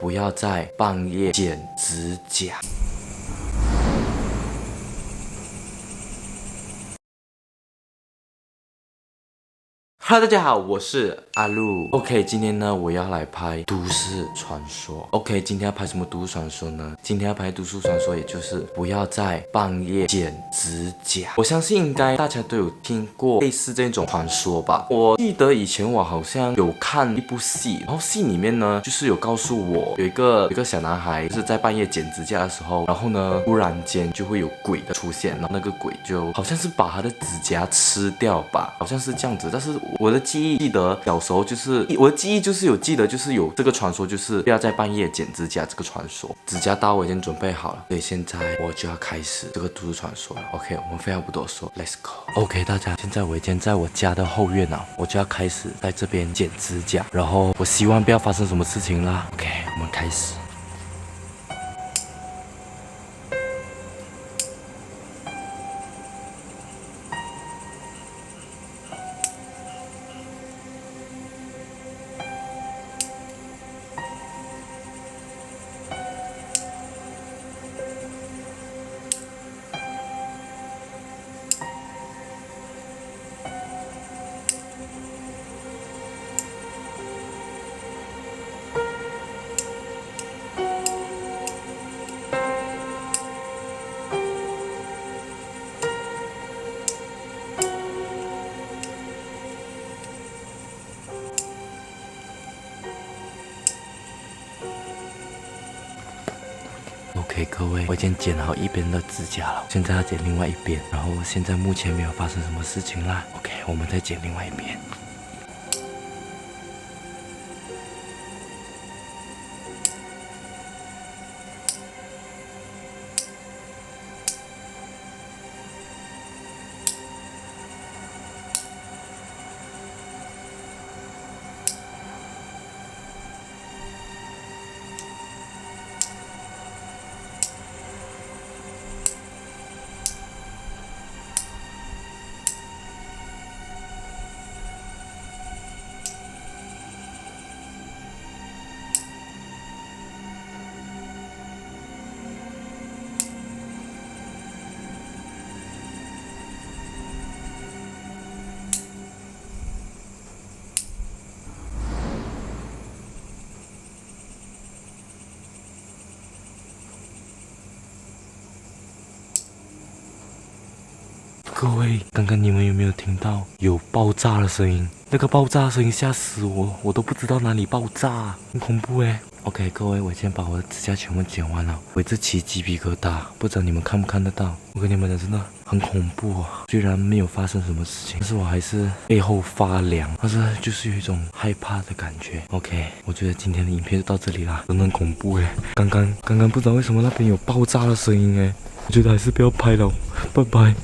不要在半夜剪指甲。Hello， 大家好，我是阿路。OK， 今天呢，我要来拍都市传说。OK， 今天要拍什么都市传说呢？今天要拍都市传说，也就是不要在半夜剪指甲。我相信应该大家都有听过类似这种传说吧。我记得以前我好像有看一部戏，然后戏里面呢，就是有告诉我有一个小男孩，就是在半夜剪指甲的时候，然后呢，突然间就会有鬼的出现，然后那个鬼就好像是把他的指甲吃掉吧，好像是这样子。但是我的记得小时候就是我的记忆就是有记得就是有这个传说，就是不要在半夜剪指甲这个传说。指甲刀我已经准备好了，所以现在我就要开始这个都市传说了。OK， 我们废话不多说 ，Let's go。OK， 大家，现在我已经在我家的后院了，我就要开始在这边剪指甲，然后我希望不要发生什么事情啦。OK， 我们开始。OK， 各位，我已经剪好一边的指甲了，现在要剪另外一边。然后现在目前没有发生什么事情啦。OK， 我们再剪另外一边。各位，刚刚你们有没有听到有爆炸的声音？那个爆炸的声音吓死我，我都不知道哪里爆炸，很恐怖诶。OK， 各位，我先把我的指甲全部剪完了，我一直起鸡皮疙瘩，不知道你们看不看得到？我跟你们讲，真的很恐怖啊！虽然没有发生什么事情，但是我还是背后发凉，但是就是有一种害怕的感觉。OK， 我觉得今天的影片就到这里啦，真的很恐怖诶。刚刚不知道为什么那边有爆炸的声音诶，我觉得还是不要拍了，拜拜。